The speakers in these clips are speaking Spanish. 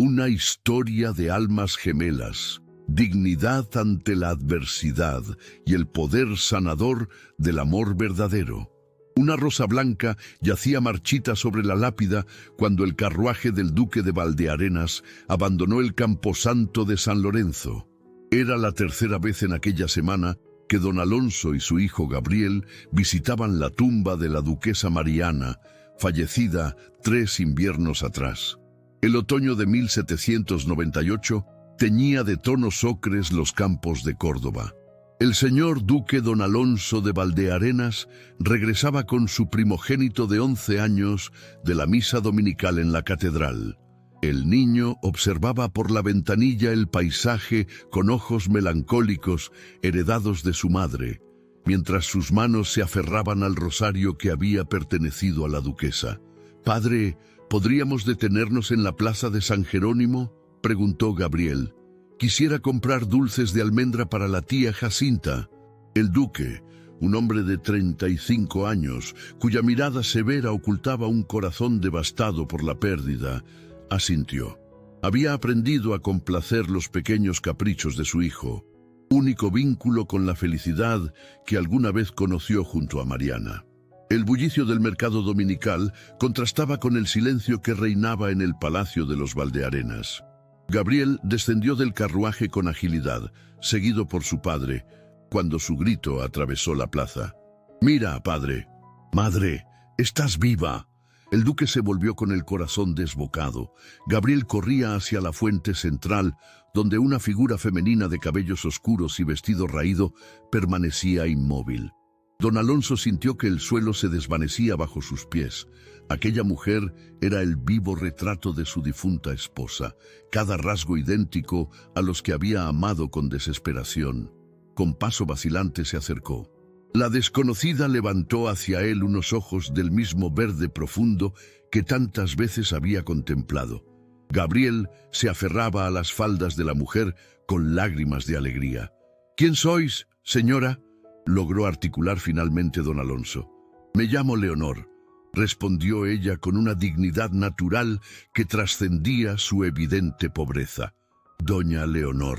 Una historia de almas gemelas, dignidad ante la adversidad y el poder sanador del amor verdadero. Una rosa blanca yacía marchita sobre la lápida cuando el carruaje del duque de Valdearenas abandonó el camposanto de San Lorenzo. Era la tercera vez en aquella semana que don Alonso y su hijo Gabriel visitaban la tumba de la duquesa Mariana, fallecida 3 inviernos atrás. El otoño de 1798 teñía de tonos ocres los campos de Córdoba. El señor duque don Alonso de Valdearenas regresaba con su primogénito de 11 años de la misa dominical en la catedral. El niño observaba por la ventanilla el paisaje con ojos melancólicos heredados de su madre, mientras sus manos se aferraban al rosario que había pertenecido a la duquesa. «Padre, ¿podríamos detenernos en la plaza de San Jerónimo?», preguntó Gabriel. «Quisiera comprar dulces de almendra para la tía Jacinta». El duque, un hombre de 35 años, cuya mirada severa ocultaba un corazón devastado por la pérdida, asintió. Había aprendido a complacer los pequeños caprichos de su hijo, único vínculo con la felicidad que alguna vez conoció junto a Mariana. El bullicio del mercado dominical contrastaba con el silencio que reinaba en el palacio de los Valdearenas. Gabriel descendió del carruaje con agilidad, seguido por su padre, cuando su grito atravesó la plaza. «Mira, padre! ¡Madre! ¡Estás viva!». El duque se volvió con el corazón desbocado. Gabriel corría hacia la fuente central, donde una figura femenina de cabellos oscuros y vestido raído permanecía inmóvil. Don Alonso sintió que el suelo se desvanecía bajo sus pies. Aquella mujer era el vivo retrato de su difunta esposa, cada rasgo idéntico a los que había amado con desesperación. Con paso vacilante se acercó. La desconocida levantó hacia él unos ojos del mismo verde profundo que tantas veces había contemplado. Gabriel se aferraba a las faldas de la mujer con lágrimas de alegría. «¿Quién sois, señora?», logró articular finalmente don Alonso. «Me llamo Leonor», respondió ella con una dignidad natural que trascendía su evidente pobreza. «Doña Leonor».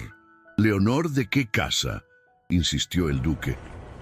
«¿Leonor de qué casa?», insistió el duque.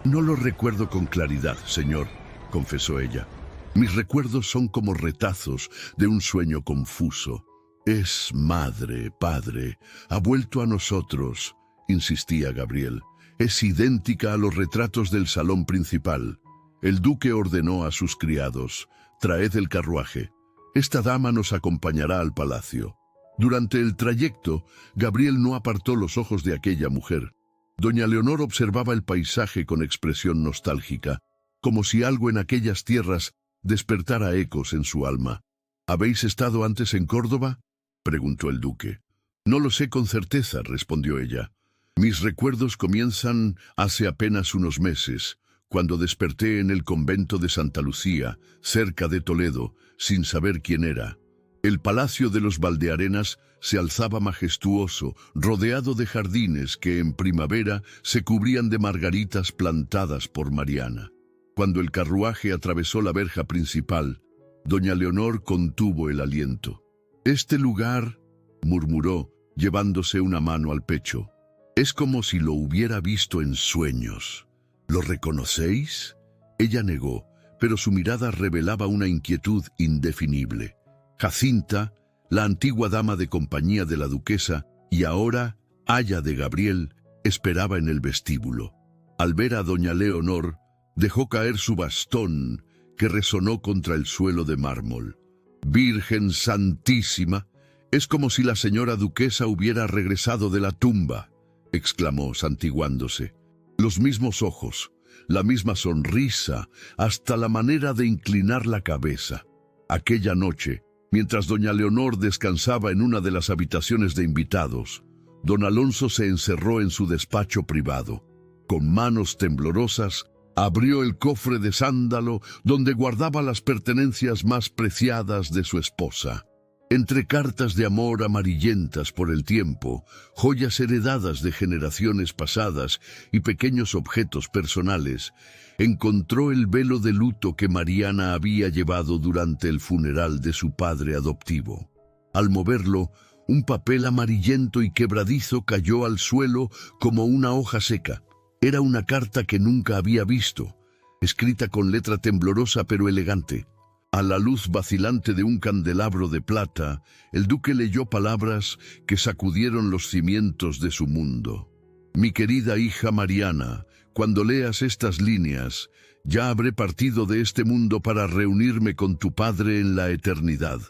«No lo recuerdo con claridad, señor», confesó ella. «Mis recuerdos son como retazos de un sueño confuso». «Es madre, padre, ha vuelto a nosotros», insistía Gabriel. «Es idéntica a los retratos del salón principal». El duque ordenó a sus criados: «Traed el carruaje. Esta dama nos acompañará al palacio». Durante el trayecto, Gabriel no apartó los ojos de aquella mujer. Doña Leonor observaba el paisaje con expresión nostálgica, como si algo en aquellas tierras despertara ecos en su alma. «¿Habéis estado antes en Córdoba?», preguntó el duque. «No lo sé con certeza», respondió ella. «Mis recuerdos comienzan hace apenas unos meses, cuando desperté en el convento de Santa Lucía, cerca de Toledo, sin saber quién era. El palacio de los Valdearenas se alzaba majestuoso, rodeado de jardines que en primavera se cubrían de margaritas plantadas por Mariana. Cuando el carruaje atravesó la verja principal, doña Leonor contuvo el aliento. «Este lugar», murmuró, llevándose una mano al pecho, «es como si lo hubiera visto en sueños. ¿Lo reconocéis?». Ella negó, pero su mirada revelaba una inquietud indefinible. Jacinta, la antigua dama de compañía de la duquesa y ahora aya de Gabriel, esperaba en el vestíbulo. Al ver a doña Leonor, dejó caer su bastón, que resonó contra el suelo de mármol. «Virgen Santísima, es como si la señora duquesa hubiera regresado de la tumba», exclamó santiguándose. Los mismos ojos, la misma sonrisa, hasta la manera de inclinar la cabeza. Aquella noche, mientras doña Leonor descansaba en una de las habitaciones de invitados, don Alonso se encerró en su despacho privado. Con manos temblorosas, abrió el cofre de sándalo donde guardaba las pertenencias más preciadas de su esposa. Entre cartas de amor amarillentas por el tiempo, joyas heredadas de generaciones pasadas y pequeños objetos personales, encontró el velo de luto que Mariana había llevado durante el funeral de su padre adoptivo. Al moverlo, Un papel amarillento y quebradizo cayó al suelo como una hoja seca. Era una carta que nunca había visto, escrita con letra temblorosa pero elegante. A la luz vacilante de un candelabro de plata, el duque leyó palabras que sacudieron los cimientos de su mundo. Mi querida hija Mariana, cuando leas estas líneas, ya habré partido de este mundo para reunirme con tu padre en la eternidad.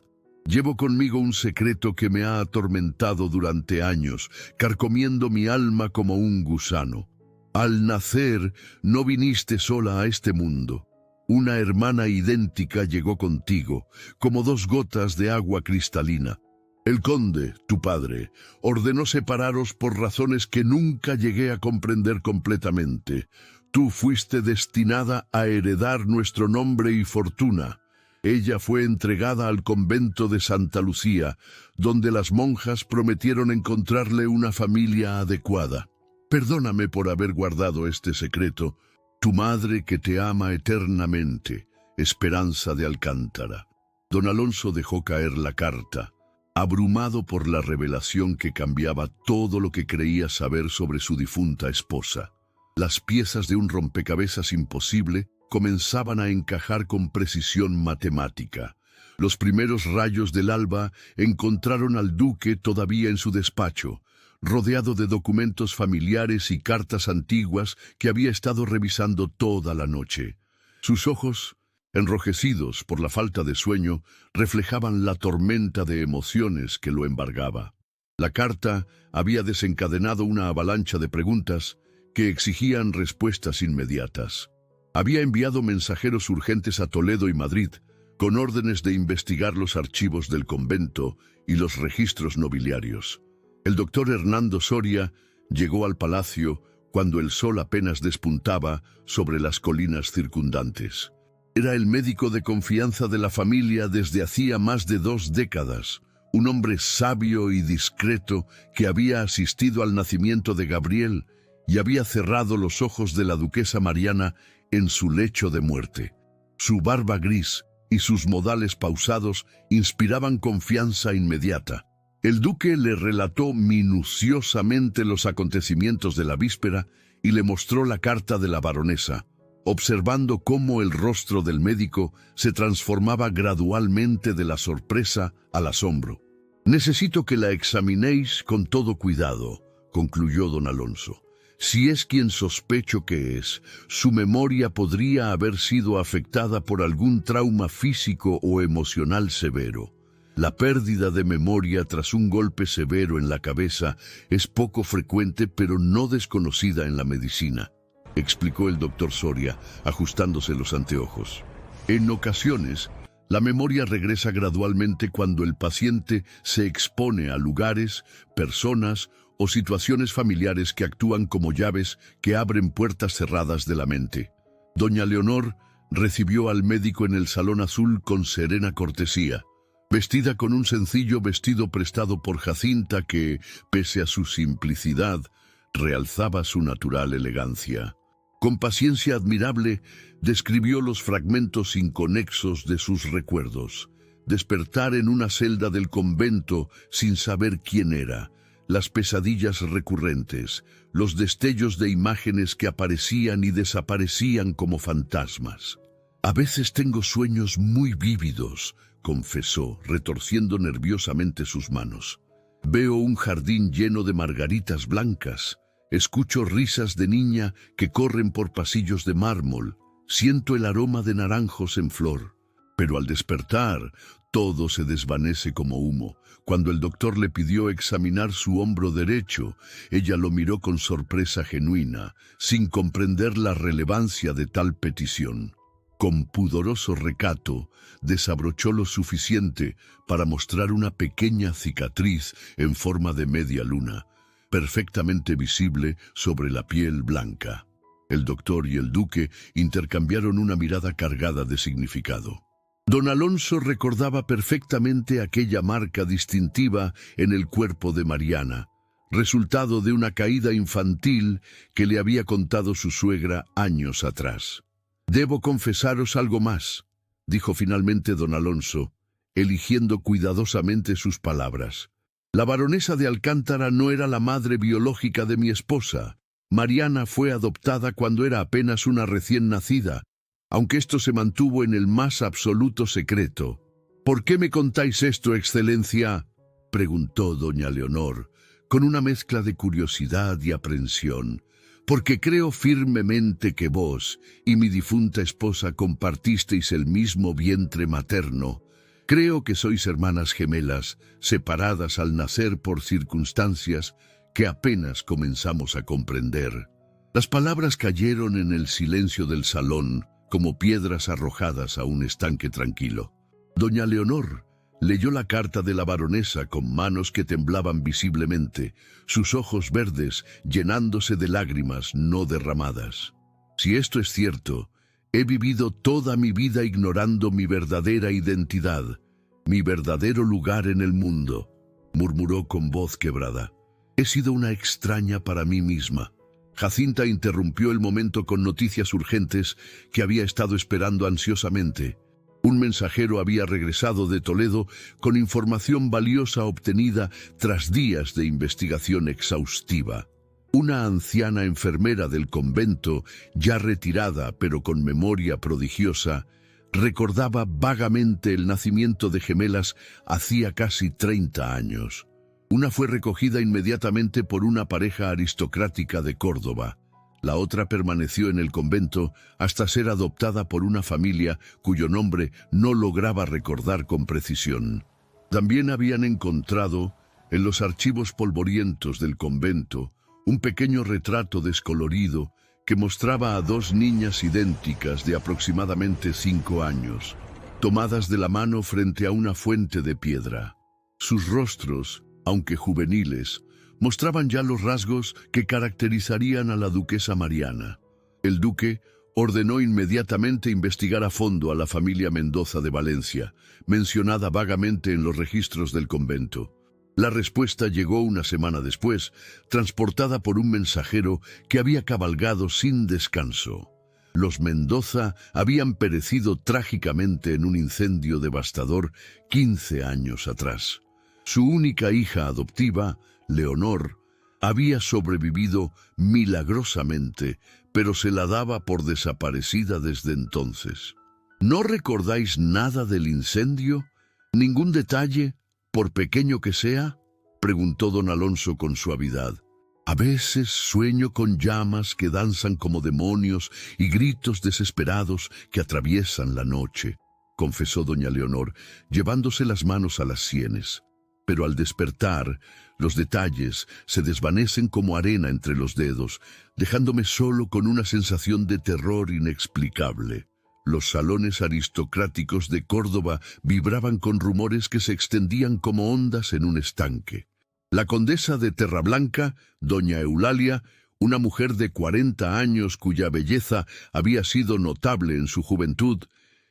Llevo conmigo un secreto que me ha atormentado durante años, carcomiendo mi alma como un gusano. Al nacer, no viniste sola a este mundo. Una hermana idéntica llegó contigo, como dos gotas de agua cristalina. El conde, tu padre, ordenó separaros por razones que nunca llegué a comprender completamente. Tú fuiste destinada a heredar nuestro nombre y fortuna. Ella fue entregada al convento de Santa Lucía, donde las monjas prometieron encontrarle una familia adecuada. Perdóname por haber guardado este secreto. Tu madre que te ama eternamente, Esperanza de Alcántara. Don Alonso dejó caer la carta, abrumado por la revelación que cambiaba todo lo que creía saber sobre su difunta esposa. Las piezas de un rompecabezas imposible comenzaban a encajar con precisión matemática. Los primeros rayos del alba encontraron al duque todavía en su despacho, rodeado de documentos familiares y cartas antiguas que había estado revisando toda la noche. Sus ojos, enrojecidos por la falta de sueño, reflejaban la tormenta de emociones que lo embargaba. La carta había desencadenado una avalancha de preguntas que exigían respuestas inmediatas. Había enviado mensajeros urgentes a Toledo y Madrid, con órdenes de investigar los archivos del convento y los registros nobiliarios. El doctor Hernando Soria llegó al palacio cuando el sol apenas despuntaba sobre las colinas circundantes. Era el médico de confianza de la familia desde hacía más de 2 décadas, un hombre sabio y discreto que había asistido al nacimiento de Gabriel y había cerrado los ojos de la duquesa Mariana en su lecho de muerte. Su barba gris y sus modales pausados inspiraban confianza inmediata. El duque le relató minuciosamente los acontecimientos de la víspera y le mostró la carta de la baronesa, observando cómo el rostro del médico se transformaba gradualmente de la sorpresa al asombro. «Necesito que la examinéis con todo cuidado», concluyó don Alonso. «Si es quien sospecho que es, su memoria podría haber sido afectada por algún trauma físico o emocional severo. La pérdida de memoria tras un golpe severo en la cabeza es poco frecuente pero no desconocida en la medicina», explicó el doctor Soria, ajustándose los anteojos. «En ocasiones, la memoria regresa gradualmente cuando el paciente se expone a lugares, personas o situaciones familiares que actúan como llaves que abren puertas cerradas de la mente». Doña Leonor recibió al médico en el salón azul con serena cortesía, vestida con un sencillo vestido prestado por Jacinta que, pese a su simplicidad, realzaba su natural elegancia. Con paciencia admirable, describió los fragmentos inconexos de sus recuerdos. Despertar en una celda del convento sin saber quién era, las pesadillas recurrentes, los destellos de imágenes que aparecían y desaparecían como fantasmas. «A veces tengo sueños muy vívidos», confesó, retorciendo nerviosamente sus manos. «Veo un jardín lleno de margaritas blancas. Escucho risas de niña que corren por pasillos de mármol. Siento el aroma de naranjos en flor. Pero al despertar, todo se desvanece como humo. Cuando el doctor le pidió examinar su hombro derecho, ella lo miró con sorpresa genuina, sin comprender la relevancia de tal petición. Con pudoroso recato, desabrochó lo suficiente para mostrar una pequeña cicatriz en forma de media luna, perfectamente visible sobre la piel blanca. El doctor y el duque intercambiaron una mirada cargada de significado. Don Alonso recordaba perfectamente aquella marca distintiva en el cuerpo de Mariana, resultado de una caída infantil que le había contado su suegra años atrás. «Debo confesaros algo más», dijo finalmente don Alonso, eligiendo cuidadosamente sus palabras. La baronesa de Alcántara no era la madre biológica de mi esposa. Mariana fue adoptada cuando era apenas una recién nacida, aunque esto se mantuvo en el más absoluto secreto. «¿Por qué me contáis esto, Excelencia?», preguntó doña Leonor, con una mezcla de curiosidad y aprensión. «Porque creo firmemente que vos y mi difunta esposa compartisteis el mismo vientre materno. Creo que sois hermanas gemelas, separadas al nacer por circunstancias que apenas comenzamos a comprender». Las palabras cayeron en el silencio del salón, como piedras arrojadas a un estanque tranquilo. Doña Leonor leyó la carta de la baronesa con manos que temblaban visiblemente, sus ojos verdes llenándose de lágrimas no derramadas. «Si esto es cierto, he vivido toda mi vida ignorando mi verdadera identidad, mi verdadero lugar en el mundo», murmuró con voz quebrada. «He sido una extraña para mí misma». Jacinta interrumpió el momento con noticias urgentes que había estado esperando ansiosamente. Un mensajero había regresado de Toledo con información valiosa obtenida tras días de investigación exhaustiva. Una anciana enfermera del convento, ya retirada pero con memoria prodigiosa, recordaba vagamente el nacimiento de gemelas hacía casi 30 años. Una fue recogida inmediatamente por una pareja aristocrática de Córdoba. La otra permaneció en el convento hasta ser adoptada por una familia cuyo nombre no lograba recordar con precisión. También habían encontrado, en los archivos polvorientos del convento, un pequeño retrato descolorido que mostraba a dos niñas idénticas de aproximadamente 5 años, tomadas de la mano frente a una fuente de piedra. Sus rostros, aunque juveniles, mostraban ya los rasgos que caracterizarían a la duquesa Mariana. El duque ordenó inmediatamente investigar a fondo a la familia Mendoza de Valencia, mencionada vagamente en los registros del convento. La respuesta llegó una semana después, transportada por un mensajero que había cabalgado sin descanso. Los Mendoza habían perecido trágicamente en un incendio devastador 15 años atrás. Su única hija adoptiva, Leonor, había sobrevivido milagrosamente, pero se la daba por desaparecida desde entonces. ¿No recordáis nada del incendio? ¿Ningún detalle, por pequeño que sea?, preguntó don Alonso con suavidad. «A veces sueño con llamas que danzan como demonios y gritos desesperados que atraviesan la noche», confesó doña Leonor, llevándose las manos a las sienes. «Pero al despertar, los detalles se desvanecen como arena entre los dedos, dejándome solo con una sensación de terror inexplicable». Los salones aristocráticos de Córdoba vibraban con rumores que se extendían como ondas en un estanque. La condesa de Terrablanca, doña Eulalia, una mujer de 40 años cuya belleza había sido notable en su juventud,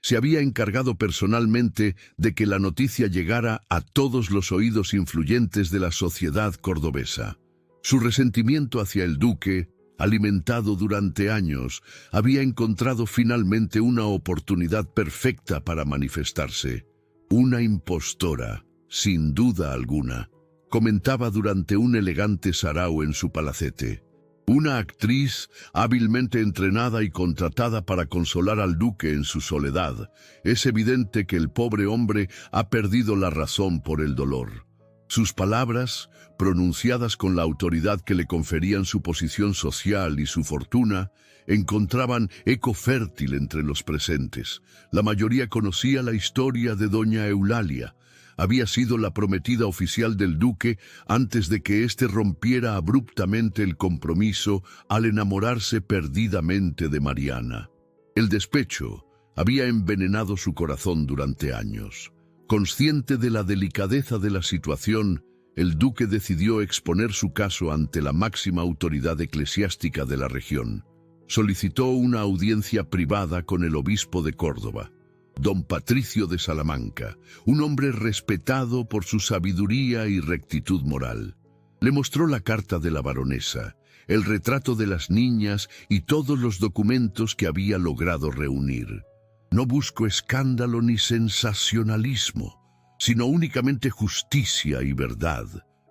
se había encargado personalmente de que la noticia llegara a todos los oídos influyentes de la sociedad cordobesa. Su resentimiento hacia el duque, alimentado durante años, había encontrado finalmente una oportunidad perfecta para manifestarse. «Una impostora, sin duda alguna», comentaba durante un elegante sarao en su palacete. «Una actriz hábilmente entrenada y contratada para consolar al duque en su soledad. Es evidente que el pobre hombre ha perdido la razón por el dolor». Sus palabras, pronunciadas con la autoridad que le conferían su posición social y su fortuna, encontraban eco fértil entre los presentes. La mayoría conocía la historia de doña Eulalia. Había sido la prometida oficial del duque antes de que éste rompiera abruptamente el compromiso al enamorarse perdidamente de Mariana. El despecho había envenenado su corazón durante años. Consciente de la delicadeza de la situación, el duque decidió exponer su caso ante la máxima autoridad eclesiástica de la región. Solicitó una audiencia privada con el obispo de Córdoba, don Patricio de Salamanca, un hombre respetado por su sabiduría y rectitud moral. Le mostró la carta de la baronesa, el retrato de las niñas y todos los documentos que había logrado reunir. «No busco escándalo ni sensacionalismo, sino únicamente justicia y verdad»,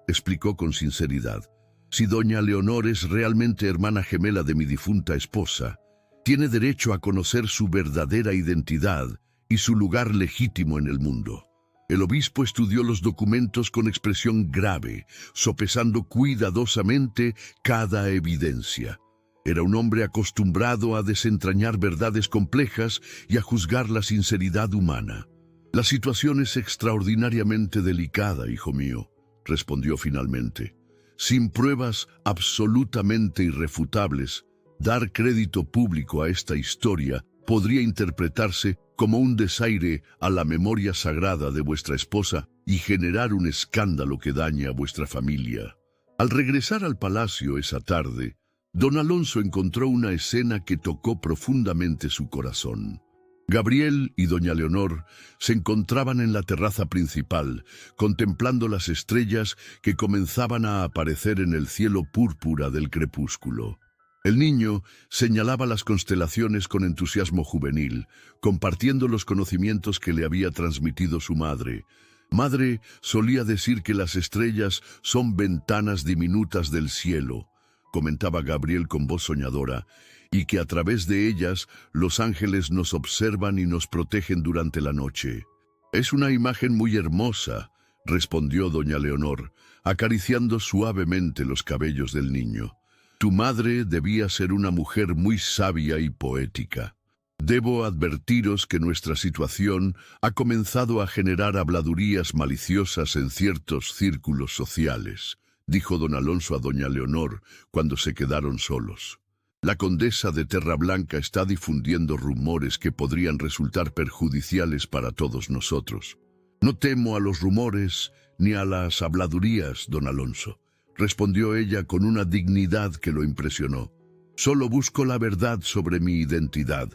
explicó con sinceridad. Si doña Leonor es realmente hermana gemela de mi difunta esposa, tiene derecho a conocer su verdadera identidad y su lugar legítimo en el mundo. El obispo estudió los documentos con expresión grave, sopesando cuidadosamente cada evidencia. Era un hombre acostumbrado a desentrañar verdades complejas y a juzgar la sinceridad humana. La situación es extraordinariamente delicada, hijo mío, respondió finalmente. Sin pruebas absolutamente irrefutables, dar crédito público a esta historia podría interpretarse como un desaire a la memoria sagrada de vuestra esposa y generar un escándalo que dañe a vuestra familia. Al regresar al palacio esa tarde, don Alonso encontró una escena que tocó profundamente su corazón. Gabriel y doña Leonor se encontraban en la terraza principal, contemplando las estrellas que comenzaban a aparecer en el cielo púrpura del crepúsculo. El niño señalaba las constelaciones con entusiasmo juvenil, compartiendo los conocimientos que le había transmitido su madre. Madre solía decir que las estrellas son ventanas diminutas del cielo, comentaba Gabriel con voz soñadora, y que a través de ellas los ángeles nos observan y nos protegen durante la noche. Es una imagen muy hermosa, respondió doña Leonor, acariciando suavemente los cabellos del niño. Tu madre debía ser una mujer muy sabia y poética. Debo advertiros que nuestra situación ha comenzado a generar habladurías maliciosas en ciertos círculos sociales, dijo don Alonso a doña Leonor cuando se quedaron solos. La condesa de Terrablanca está difundiendo rumores que podrían resultar perjudiciales para todos nosotros. No temo a los rumores ni a las habladurías, don Alonso, respondió ella con una dignidad que lo impresionó. Solo busco la verdad sobre mi identidad,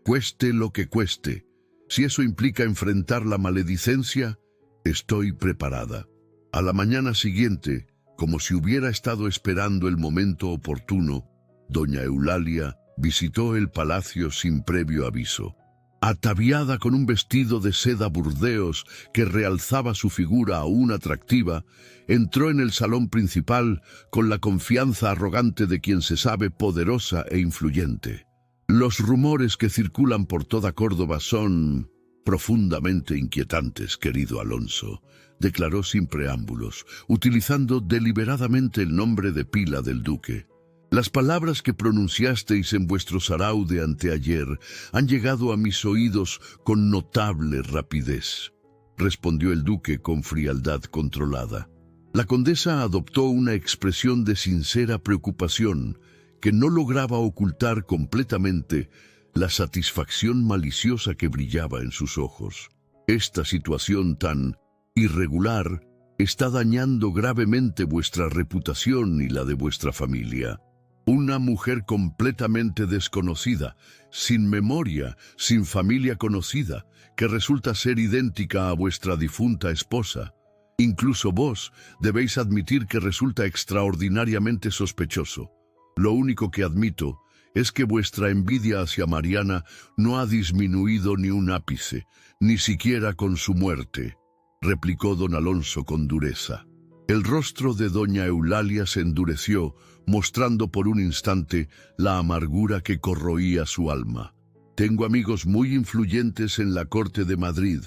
cueste lo que cueste. Si eso implica enfrentar la maledicencia, estoy preparada. A la mañana siguiente, como si hubiera estado esperando el momento oportuno, doña Eulalia visitó el palacio sin previo aviso. Ataviada con un vestido de seda burdeos que realzaba su figura aún atractiva, entró en el salón principal con la confianza arrogante de quien se sabe poderosa e influyente. Los rumores que circulan por toda Córdoba son profundamente inquietantes, querido Alonso, declaró sin preámbulos, utilizando deliberadamente el nombre de pila del duque. Las palabras que pronunciasteis en vuestro sarao de anteayer han llegado a mis oídos con notable rapidez, respondió el duque con frialdad controlada. La condesa adoptó una expresión de sincera preocupación que no lograba ocultar completamente la satisfacción maliciosa que brillaba en sus ojos. Esta situación tan irregular está dañando gravemente vuestra reputación y la de vuestra familia. Una mujer completamente desconocida, sin memoria, sin familia conocida, que resulta ser idéntica a vuestra difunta esposa. Incluso vos debéis admitir que resulta extraordinariamente sospechoso. Lo único que admito es que vuestra envidia hacia Mariana no ha disminuido ni un ápice, ni siquiera con su muerte, replicó don Alonso con dureza. El rostro de doña Eulalia se endureció, mostrando por un instante la amargura que corroía su alma. Tengo amigos muy influyentes en la corte de Madrid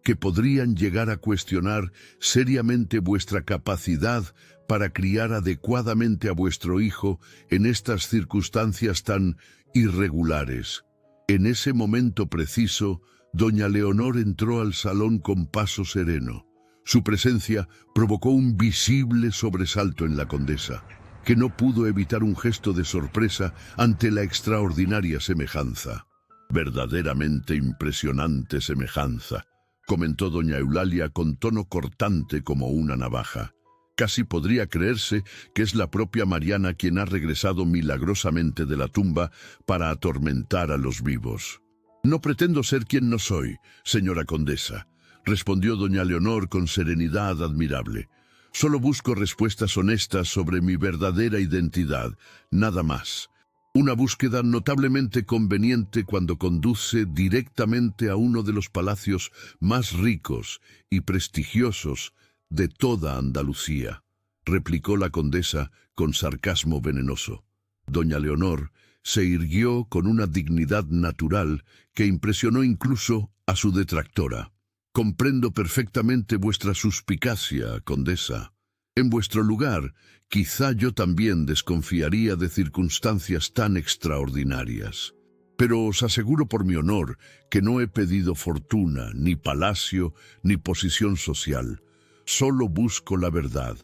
que podrían llegar a cuestionar seriamente vuestra capacidad para criar adecuadamente a vuestro hijo en estas circunstancias tan irregulares. En ese momento preciso, doña Leonor entró al salón con paso sereno. Su presencia provocó un visible sobresalto en la condesa, que no pudo evitar un gesto de sorpresa ante la extraordinaria semejanza. Verdaderamente impresionante semejanza, comentó doña Eulalia con tono cortante como una navaja. Casi podría creerse que es la propia Mariana quien ha regresado milagrosamente de la tumba para atormentar a los vivos. No pretendo ser quien no soy, señora condesa, respondió doña Leonor con serenidad admirable. Solo busco respuestas honestas sobre mi verdadera identidad, nada más. Una búsqueda notablemente conveniente cuando conduce directamente a uno de los palacios más ricos y prestigiosos de toda Andalucía. replicó la condesa con sarcasmo venenoso. Doña Leonor se irguió con una dignidad natural que impresionó incluso a su detractora. Comprendo perfectamente vuestra suspicacia, condesa. En vuestro lugar, quizá yo también desconfiaría de circunstancias tan extraordinarias. Pero os aseguro por mi honor que no he pedido fortuna, ni palacio, ni posición social. Solo busco la verdad.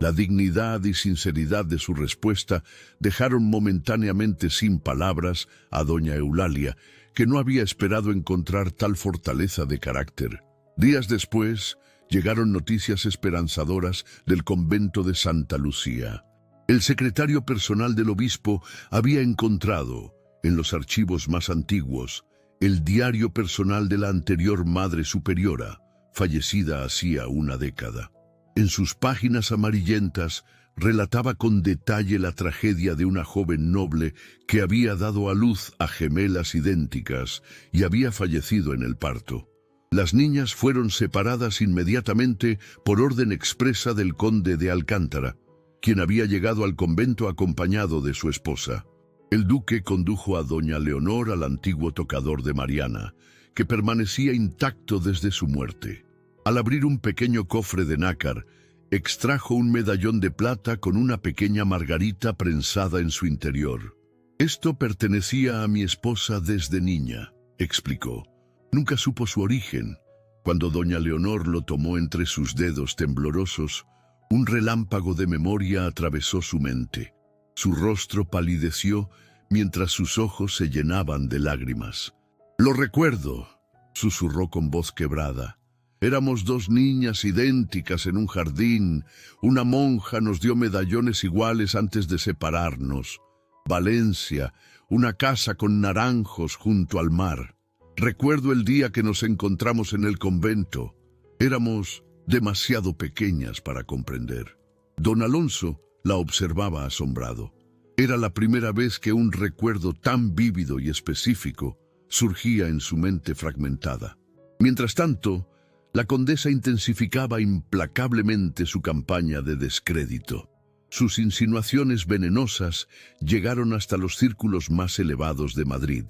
La dignidad y sinceridad de su respuesta dejaron momentáneamente sin palabras a doña Eulalia, que no había esperado encontrar tal fortaleza de carácter. Días después, llegaron noticias esperanzadoras del convento de Santa Lucía. El secretario personal del obispo había encontrado, en los archivos más antiguos, el diario personal de la anterior Madre Superiora, fallecida hacía una década. En sus páginas amarillentas relataba con detalle la tragedia de una joven noble que había dado a luz a gemelas idénticas y había fallecido en el parto. Las niñas fueron separadas inmediatamente por orden expresa del conde de Alcántara, quien había llegado al convento acompañado de su esposa. El duque condujo a doña Leonor al antiguo tocador de Mariana, que permanecía intacto desde su muerte. Al abrir un pequeño cofre de nácar, extrajo un medallón de plata con una pequeña margarita prensada en su interior. «Esto pertenecía a mi esposa desde niña», explicó. Nunca supo su origen. Cuando doña Leonor lo tomó entre sus dedos temblorosos, un relámpago de memoria atravesó su mente. Su rostro palideció mientras sus ojos se llenaban de lágrimas. «Lo recuerdo», susurró con voz quebrada. «Éramos dos niñas idénticas en un jardín. Una monja nos dio medallones iguales antes de separarnos. Valencia, una casa con naranjos junto al mar. Recuerdo el día que nos encontramos en el convento. Éramos demasiado pequeñas para comprender». Don Alonso la observaba asombrado. Era la primera vez que un recuerdo tan vívido y específico surgía en su mente fragmentada. Mientras tanto, la condesa intensificaba implacablemente su campaña de descrédito. Sus insinuaciones venenosas llegaron hasta los círculos más elevados de Madrid,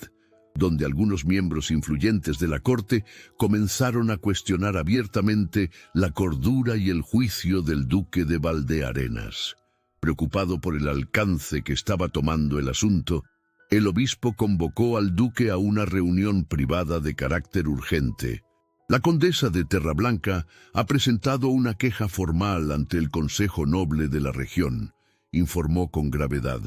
donde algunos miembros influyentes de la corte comenzaron a cuestionar abiertamente la cordura y el juicio del duque de Valdearenas. Preocupado por el alcance que estaba tomando el asunto, el obispo convocó al duque a una reunión privada de carácter urgente. La condesa de Terrablanca ha presentado una queja formal ante el Consejo Noble de la región, informó con gravedad.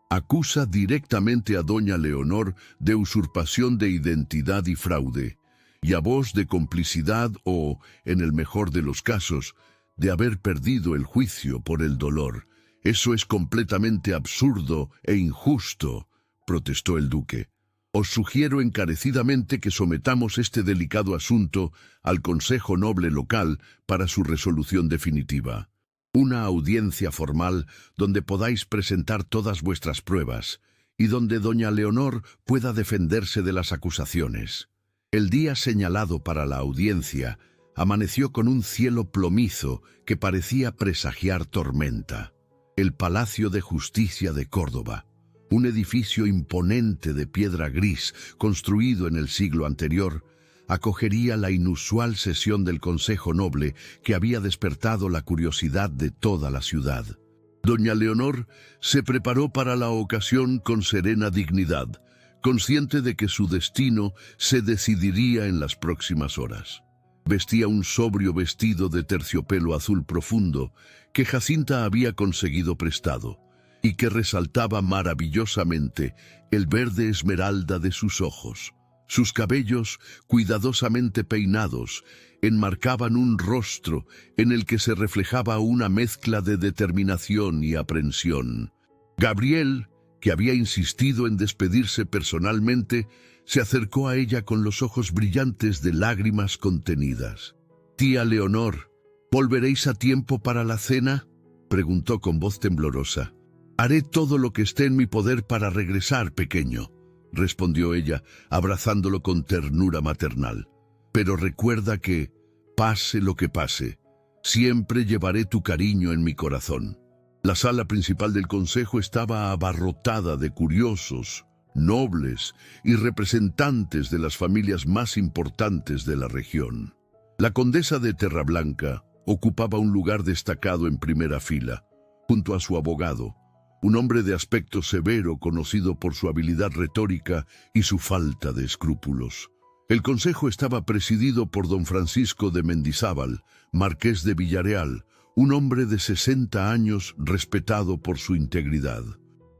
Acusa directamente a doña Leonor de usurpación de identidad y fraude, y a vos de complicidad o, en el mejor de los casos, de haber perdido el juicio por el dolor. Eso es completamente absurdo e injusto, protestó el duque. Os sugiero encarecidamente que sometamos este delicado asunto al Consejo Noble local para su resolución definitiva. Una audiencia formal donde podáis presentar todas vuestras pruebas y donde doña Leonor pueda defenderse de las acusaciones. El día señalado para la audiencia amaneció con un cielo plomizo que parecía presagiar tormenta. El Palacio de Justicia de Córdoba, un edificio imponente de piedra gris construido en el siglo anterior, acogería la inusual sesión del Consejo Noble que había despertado la curiosidad de toda la ciudad. Doña Leonor se preparó para la ocasión con serena dignidad, consciente de que su destino se decidiría en las próximas horas. Vestía un sobrio vestido de terciopelo azul profundo que Jacinta había conseguido prestado y que resaltaba maravillosamente el verde esmeralda de sus ojos. Sus cabellos, cuidadosamente peinados, enmarcaban un rostro en el que se reflejaba una mezcla de determinación y aprensión. Gabriel, que había insistido en despedirse personalmente, se acercó a ella con los ojos brillantes de lágrimas contenidas. «Tía Leonor, ¿volveréis a tiempo para la cena?», preguntó con voz temblorosa. «Haré todo lo que esté en mi poder para regresar, pequeño», respondió ella, abrazándolo con ternura maternal. «Pero recuerda que, pase lo que pase, Siempre llevaré tu cariño en mi corazón. La sala principal del consejo estaba abarrotada de curiosos, nobles y representantes de las familias más importantes de la región. La condesa de Terrablanca ocupaba un lugar destacado en primera fila, junto a su abogado, un hombre de aspecto severo conocido por su habilidad retórica y su falta de escrúpulos. El consejo estaba presidido por don Francisco de Mendizábal, marqués de Villareal, un hombre de 60 años respetado por su integridad.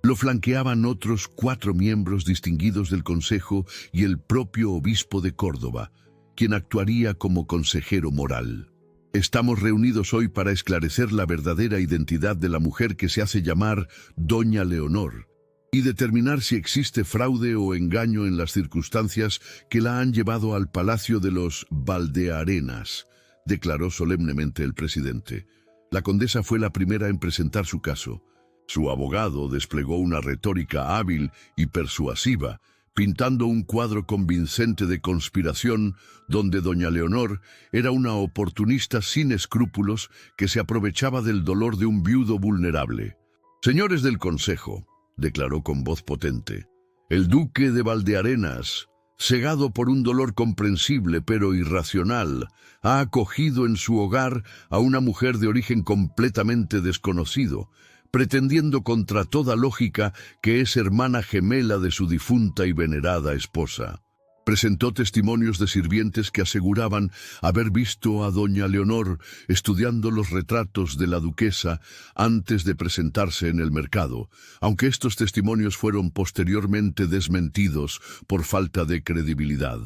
Lo flanqueaban otros 4 miembros distinguidos del consejo y el propio obispo de Córdoba, quien actuaría como consejero moral. Estamos reunidos hoy para esclarecer la verdadera identidad de la mujer que se hace llamar Doña Leonor y determinar si existe fraude o engaño en las circunstancias que la han llevado al palacio de los Valdearenas, declaró solemnemente el presidente. La condesa fue la primera en presentar su caso. Su abogado desplegó una retórica hábil y persuasiva, pintando un cuadro convincente de conspiración donde doña Leonor era una oportunista sin escrúpulos que se aprovechaba del dolor de un viudo vulnerable. «Señores del consejo», declaró con voz potente, «el duque de Valdearenas, cegado por un dolor comprensible pero irracional, ha acogido en su hogar a una mujer de origen completamente desconocido, pretendiendo contra toda lógica que es hermana gemela de su difunta y venerada esposa. Presentó testimonios de sirvientes que aseguraban haber visto a doña Leonor estudiando los retratos de la duquesa antes de presentarse en el mercado, aunque estos testimonios fueron posteriormente desmentidos por falta de credibilidad.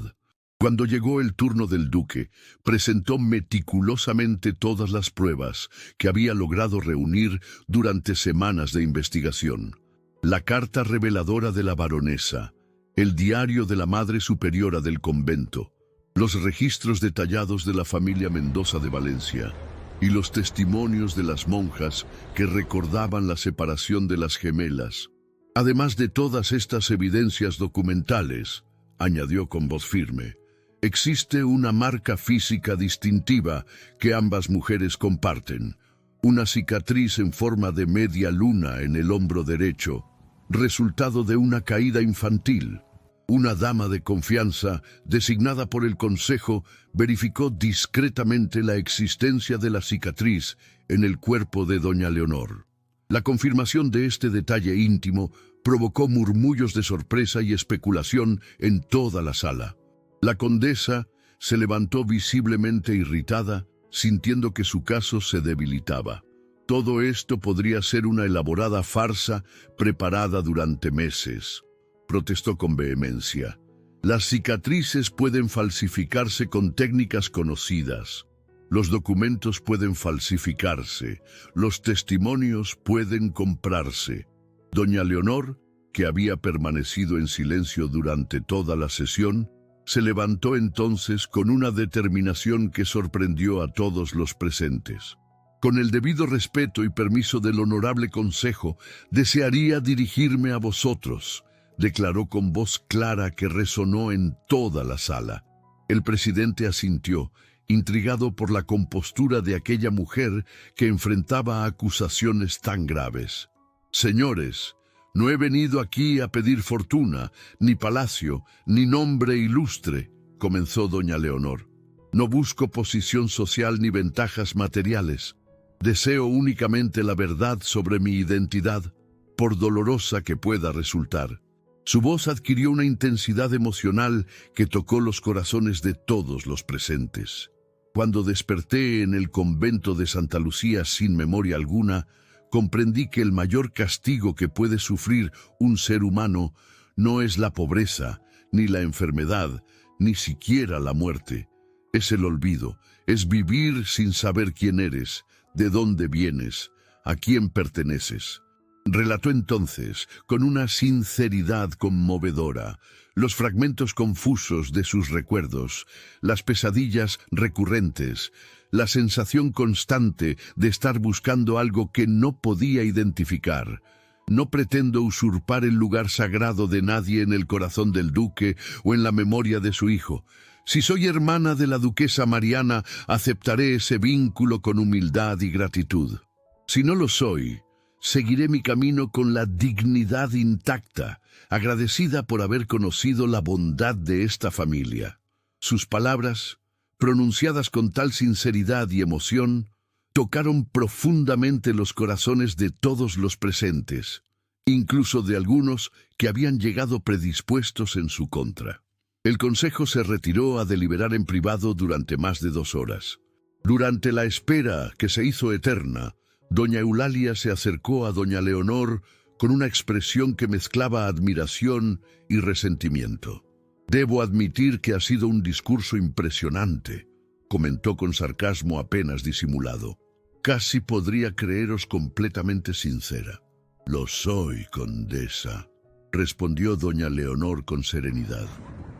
Cuando llegó el turno del duque, presentó meticulosamente todas las pruebas que había logrado reunir durante semanas de investigación. La carta reveladora de la baronesa, el diario de la Madre Superiora del convento, los registros detallados de la familia Mendoza de Valencia y los testimonios de las monjas que recordaban la separación de las gemelas. Además de todas estas evidencias documentales, añadió con voz firme, existe una marca física distintiva que ambas mujeres comparten, una cicatriz en forma de media luna en el hombro derecho, resultado de una caída infantil. Una dama de confianza, designada por el consejo, verificó discretamente la existencia de la cicatriz en el cuerpo de doña Leonor. La confirmación de este detalle íntimo provocó murmullos de sorpresa y especulación en toda la sala. La condesa se levantó visiblemente irritada, sintiendo que su caso se debilitaba. Todo esto podría ser una elaborada farsa preparada durante meses, protestó con vehemencia. Las cicatrices pueden falsificarse con técnicas conocidas. Los documentos pueden falsificarse. Los testimonios pueden comprarse. Doña Leonor, que había permanecido en silencio durante toda la sesión, se levantó entonces con una determinación que sorprendió a todos los presentes. Con el debido respeto y permiso del honorable consejo, desearía dirigirme a vosotros, declaró con voz clara que resonó en toda la sala. El presidente asintió, intrigado por la compostura de aquella mujer que enfrentaba acusaciones tan graves. «Señores, no he venido aquí a pedir fortuna, ni palacio, ni nombre ilustre», comenzó doña Leonor. «No busco posición social ni ventajas materiales. Deseo únicamente la verdad sobre mi identidad, por dolorosa que pueda resultar». Su voz adquirió una intensidad emocional que tocó los corazones de todos los presentes. Cuando desperté en el convento de Santa Lucía sin memoria alguna, comprendí que el mayor castigo que puede sufrir un ser humano no es la pobreza, ni la enfermedad, ni siquiera la muerte. Es el olvido, es vivir sin saber quién eres, de dónde vienes, a quién perteneces. Relató entonces, con una sinceridad conmovedora, los fragmentos confusos de sus recuerdos, las pesadillas recurrentes, la sensación constante de estar buscando algo que no podía identificar. No pretendo usurpar el lugar sagrado de nadie en el corazón del duque o en la memoria de su hijo. Si soy hermana de la duquesa Mariana, aceptaré ese vínculo con humildad y gratitud. Si no lo soy, seguiré mi camino con la dignidad intacta, agradecida por haber conocido la bondad de esta familia. Sus palabras, pronunciadas con tal sinceridad y emoción, tocaron profundamente los corazones de todos los presentes, incluso de algunos que habían llegado predispuestos en su contra. El consejo se retiró a deliberar en privado durante más de 2 horas. Durante la espera, que se hizo eterna, doña Eulalia se acercó a doña Leonor con una expresión que mezclaba admiración y resentimiento. «Debo admitir que ha sido un discurso impresionante», comentó con sarcasmo apenas disimulado. «Casi podría creeros completamente sincera». «Lo soy, condesa», respondió doña Leonor con serenidad,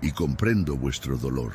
«y comprendo vuestro dolor.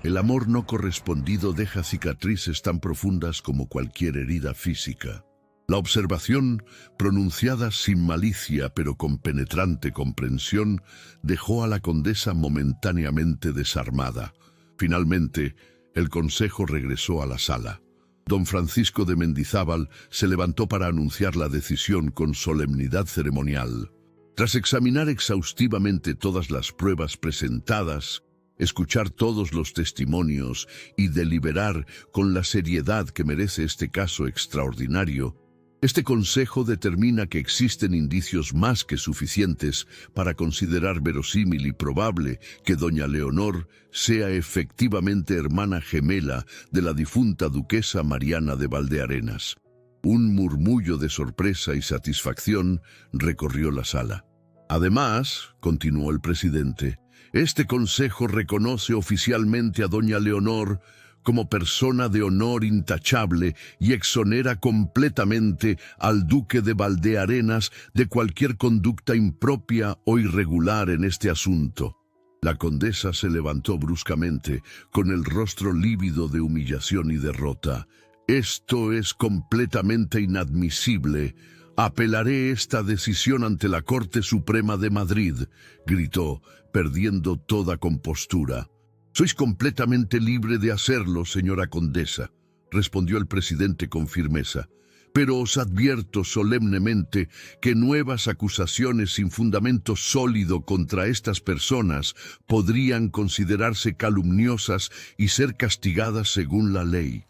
El amor no correspondido deja cicatrices tan profundas como cualquier herida física». La observación, pronunciada sin malicia pero con penetrante comprensión, dejó a la condesa momentáneamente desarmada. Finalmente, el consejo regresó a la sala. Don Francisco de Mendizábal se levantó para anunciar la decisión con solemnidad ceremonial. Tras examinar exhaustivamente todas las pruebas presentadas, escuchar todos los testimonios y deliberar con la seriedad que merece este caso extraordinario, este consejo determina que existen indicios más que suficientes para considerar verosímil y probable que doña Leonor sea efectivamente hermana gemela de la difunta duquesa Mariana de Valdearenas. Un murmullo de sorpresa y satisfacción recorrió la sala. Además, continuó el presidente, este consejo reconoce oficialmente a doña Leonor como persona de honor intachable y exonera completamente al duque de Valdearenas de cualquier conducta impropia o irregular en este asunto. La condesa se levantó bruscamente, con el rostro lívido de humillación y derrota. «Esto es completamente inadmisible. Apelaré esta decisión ante la Corte Suprema de Madrid», gritó, perdiendo toda compostura. «Sois completamente libre de hacerlo, señora condesa», respondió el presidente con firmeza. «Pero os advierto solemnemente que nuevas acusaciones sin fundamento sólido contra estas personas podrían considerarse calumniosas y ser castigadas según la ley».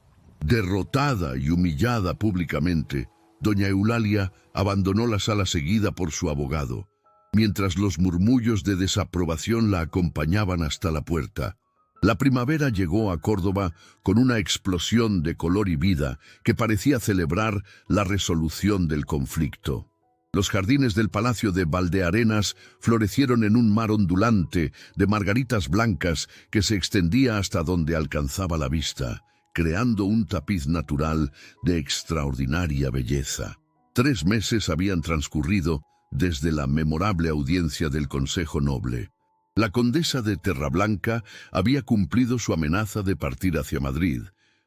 Derrotada y humillada públicamente, doña Eulalia abandonó la sala seguida por su abogado, mientras los murmullos de desaprobación la acompañaban hasta la puerta. La primavera llegó a Córdoba con una explosión de color y vida que parecía celebrar la resolución del conflicto. Los jardines del Palacio de Valdearenas florecieron en un mar ondulante de margaritas blancas que se extendía hasta donde alcanzaba la vista, creando un tapiz natural de extraordinaria belleza. 3 meses habían transcurrido desde la memorable audiencia del Consejo Noble. La condesa de Terrablanca había cumplido su amenaza de partir hacia Madrid,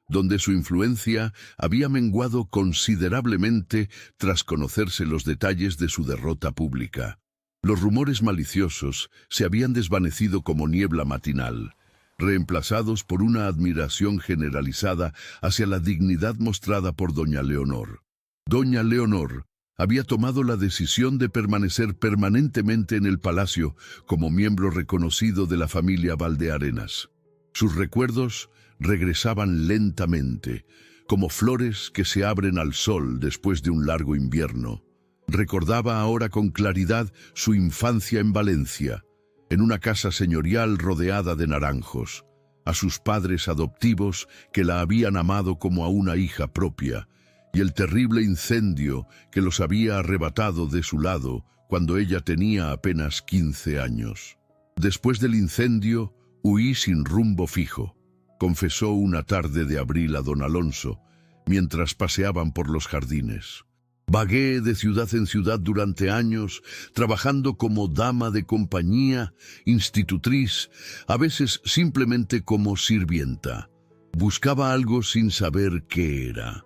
donde su influencia había menguado considerablemente tras conocerse los detalles de su derrota pública. Los rumores maliciosos se habían desvanecido como niebla matinal, reemplazados por una admiración generalizada hacia la dignidad mostrada por doña Leonor. Doña Leonor había tomado la decisión de permanecer permanentemente en el palacio como miembro reconocido de la familia Valdearenas. Sus recuerdos regresaban lentamente, como flores que se abren al sol después de un largo invierno. Recordaba ahora con claridad su infancia en Valencia, en una casa señorial rodeada de naranjos, a sus padres adoptivos que la habían amado como a una hija propia, y el terrible incendio que los había arrebatado de su lado cuando ella tenía apenas 15 años. Después del incendio, huí sin rumbo fijo, confesó una tarde de abril a don Alonso, mientras paseaban por los jardines. Vagué de ciudad en ciudad durante años, trabajando como dama de compañía, institutriz, a veces simplemente como sirvienta. Buscaba algo sin saber qué era.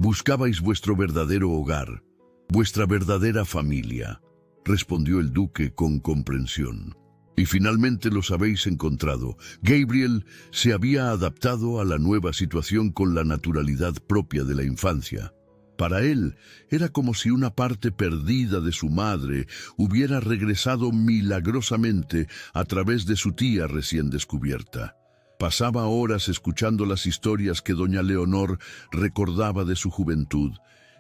«Buscabais vuestro verdadero hogar, vuestra verdadera familia», respondió el duque con comprensión. Y finalmente los habéis encontrado. Gabriel se había adaptado a la nueva situación con la naturalidad propia de la infancia. Para él era como si una parte perdida de su madre hubiera regresado milagrosamente a través de su tía recién descubierta. Pasaba horas escuchando las historias que doña Leonor recordaba de su juventud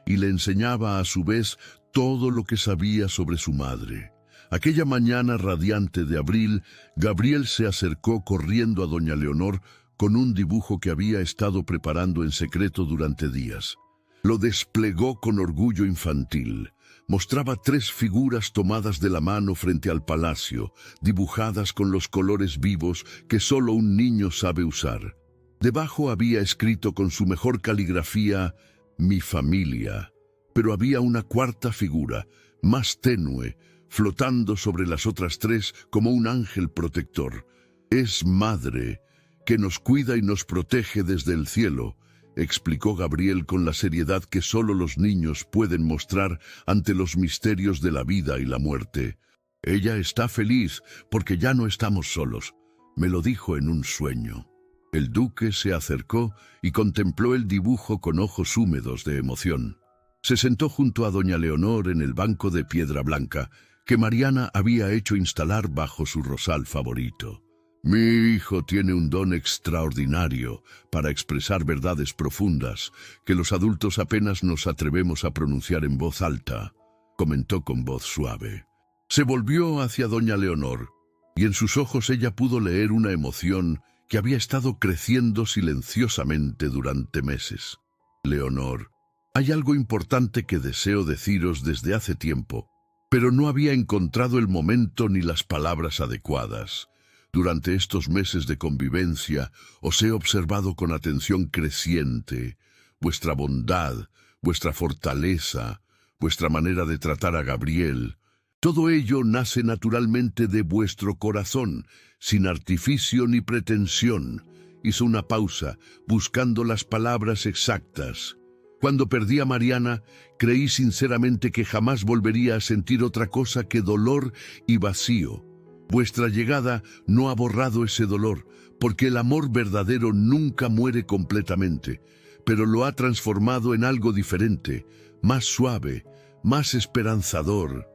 y le enseñaba a su vez todo lo que sabía sobre su madre. Aquella mañana radiante de abril, Gabriel se acercó corriendo a doña Leonor con un dibujo que había estado preparando en secreto durante días. Lo desplegó con orgullo infantil. Mostraba 3 figuras tomadas de la mano frente al palacio, dibujadas con los colores vivos que solo un niño sabe usar. Debajo había escrito con su mejor caligrafía, «Mi familia». Pero había una 4ª figura, más tenue, flotando sobre las otras 3 como un ángel protector. «Es madre, que nos cuida y nos protege desde el cielo», explicó Gabriel con la seriedad que solo los niños pueden mostrar ante los misterios de la vida y la muerte. «Ella está feliz porque ya no estamos solos», me lo dijo en un sueño. El duque se acercó y contempló el dibujo con ojos húmedos de emoción. Se sentó junto a doña Leonor en el banco de piedra blanca que Mariana había hecho instalar bajo su rosal favorito. «Mi hijo tiene un don extraordinario para expresar verdades profundas que los adultos apenas nos atrevemos a pronunciar en voz alta», comentó con voz suave. Se volvió hacia doña Leonor, y en sus ojos ella pudo leer una emoción que había estado creciendo silenciosamente durante meses. «Leonor, hay algo importante que deseo deciros desde hace tiempo, pero no había encontrado el momento ni las palabras adecuadas. Durante estos meses de convivencia os he observado con atención creciente, vuestra bondad, vuestra fortaleza, vuestra manera de tratar a Gabriel. Todo ello nace naturalmente de vuestro corazón, sin artificio ni pretensión». Hizo una pausa, buscando las palabras exactas. «Cuando perdí a Mariana, creí sinceramente que jamás volvería a sentir otra cosa que dolor y vacío. Vuestra llegada no ha borrado ese dolor, porque el amor verdadero nunca muere completamente, pero lo ha transformado en algo diferente, más suave, más esperanzador».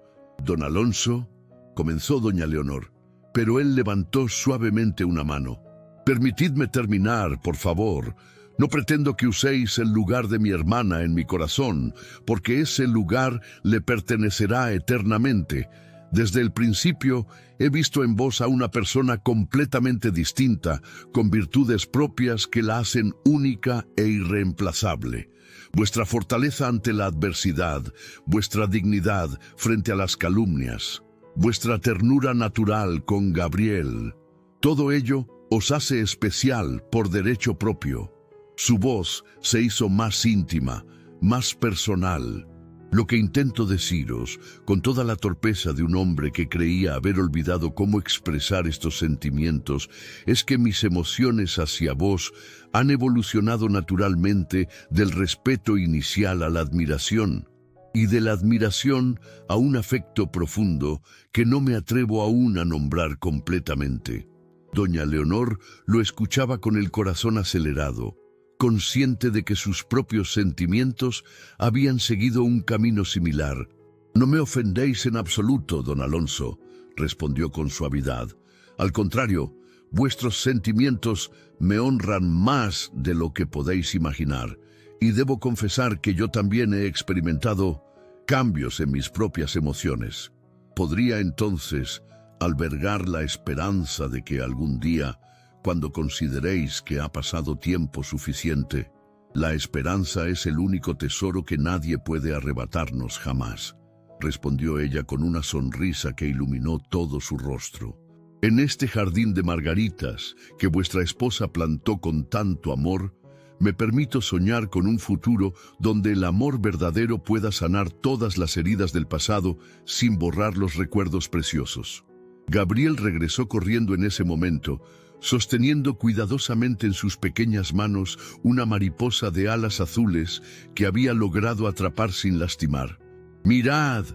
«Don Alonso», comenzó doña Leonor, pero él levantó suavemente una mano. «Permitidme terminar, por favor. No pretendo que uséis el lugar de mi hermana en mi corazón, porque ese lugar le pertenecerá eternamente. Desde el principio he visto en vos a una persona completamente distinta, con virtudes propias que la hacen única e irreemplazable. Vuestra fortaleza ante la adversidad, vuestra dignidad frente a las calumnias, vuestra ternura natural con Gabriel, todo ello os hace especial por derecho propio. Su voz se hizo más íntima, más personal. Lo que intento deciros, con toda la torpeza de un hombre que creía haber olvidado cómo expresar estos sentimientos, es que mis emociones hacia vos han evolucionado naturalmente del respeto inicial a la admiración, y de la admiración a un afecto profundo que no me atrevo aún a nombrar completamente». Doña Leonor lo escuchaba con el corazón acelerado, consciente de que sus propios sentimientos habían seguido un camino similar. «No me ofendéis en absoluto, don Alonso», respondió con suavidad. «Al contrario, vuestros sentimientos me honran más de lo que podéis imaginar, y debo confesar que yo también he experimentado cambios en mis propias emociones. Podría entonces albergar la esperanza de que algún día, cuando consideréis que ha pasado tiempo suficiente, la esperanza es el único tesoro que nadie puede arrebatarnos jamás», respondió ella con una sonrisa que iluminó todo su rostro. «En este jardín de margaritas que vuestra esposa plantó con tanto amor, me permito soñar con un futuro donde el amor verdadero pueda sanar todas las heridas del pasado sin borrar los recuerdos preciosos». Gabriel regresó corriendo en ese momento, sosteniendo cuidadosamente en sus pequeñas manos una mariposa de alas azules que había logrado atrapar sin lastimar. «Mirad»,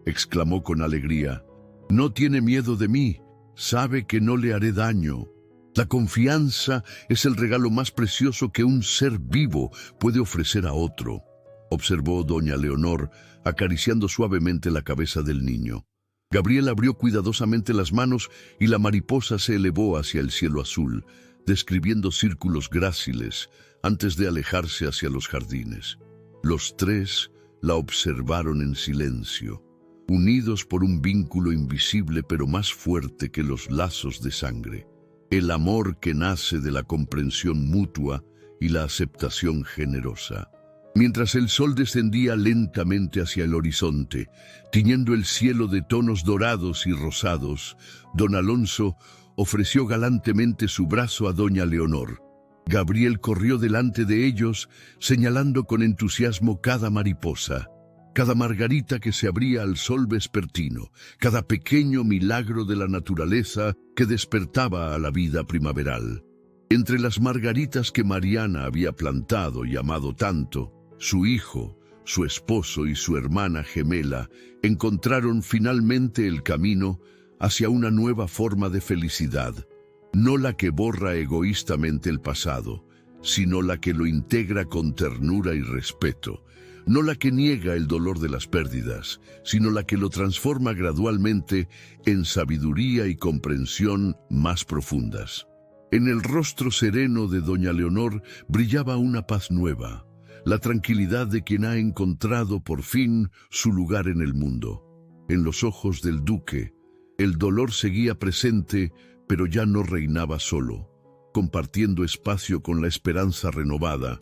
exclamó con alegría, «no tiene miedo de mí, Sabe que no le haré daño. La confianza es el regalo más precioso que un ser vivo puede ofrecer a otro, observó doña Leonor, acariciando suavemente la cabeza del niño. Gabriel abrió cuidadosamente las manos y la mariposa se elevó hacia el cielo azul, describiendo círculos gráciles antes de alejarse hacia los jardines. Los tres la observaron en silencio, unidos por un vínculo invisible pero más fuerte que los lazos de sangre, el amor que nace de la comprensión mutua y la aceptación generosa. Mientras el sol descendía lentamente hacia el horizonte, tiñendo el cielo de tonos dorados y rosados, don Alonso ofreció galantemente su brazo a doña Leonor. Gabriel corrió delante de ellos, señalando con entusiasmo cada mariposa, cada margarita que se abría al sol vespertino, cada pequeño milagro de la naturaleza que despertaba a la vida primaveral. Entre las margaritas que Mariana había plantado y amado tanto, su hijo, su esposo y su hermana gemela encontraron finalmente el camino hacia una nueva forma de felicidad, no la que borra egoístamente el pasado, sino la que lo integra con ternura y respeto, no la que niega el dolor de las pérdidas, sino la que lo transforma gradualmente en sabiduría y comprensión más profundas. En el rostro sereno de doña Leonor brillaba una paz nueva, la tranquilidad de quien ha encontrado por fin su lugar en el mundo. En los ojos del duque, el dolor seguía presente, pero ya no reinaba solo, compartiendo espacio con la esperanza renovada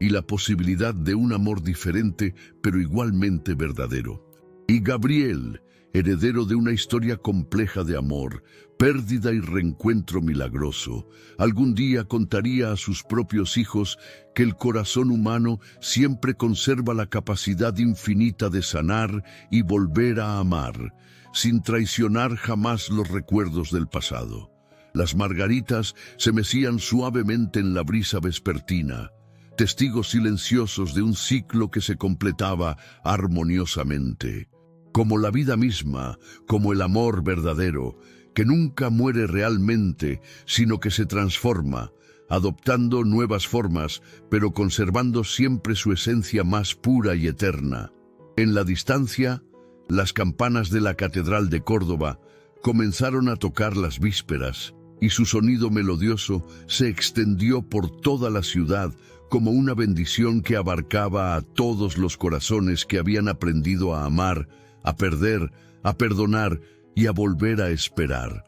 y la posibilidad de un amor diferente, pero igualmente verdadero. Y Gabriel, heredero de una historia compleja de amor, pérdida y reencuentro milagroso, algún día contaría a sus propios hijos que el corazón humano siempre conserva la capacidad infinita de sanar y volver a amar, sin traicionar jamás los recuerdos del pasado. Las margaritas se mecían suavemente en la brisa vespertina, testigos silenciosos de un ciclo que se completaba armoniosamente. Como la vida misma, como el amor verdadero, que nunca muere realmente, sino que se transforma, adoptando nuevas formas, pero conservando siempre su esencia más pura y eterna. En la distancia, las campanas de la Catedral de Córdoba comenzaron a tocar las vísperas, y su sonido melodioso se extendió por toda la ciudad como una bendición que abarcaba a todos los corazones que habían aprendido a amar, a perder, a perdonar y a volver a esperar.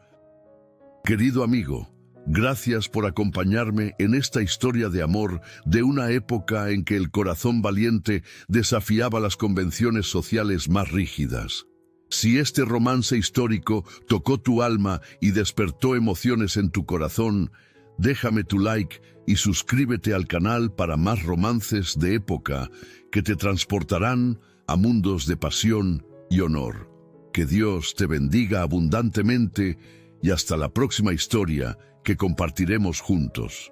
Querido amigo, gracias por acompañarme en esta historia de amor de una época en que el corazón valiente desafiaba las convenciones sociales más rígidas. Si este romance histórico tocó tu alma y despertó emociones en tu corazón, déjame tu like y suscríbete al canal para más romances de época que te transportarán a mundos de pasión y honor. Que Dios te bendiga abundantemente y hasta la próxima historia que compartiremos juntos.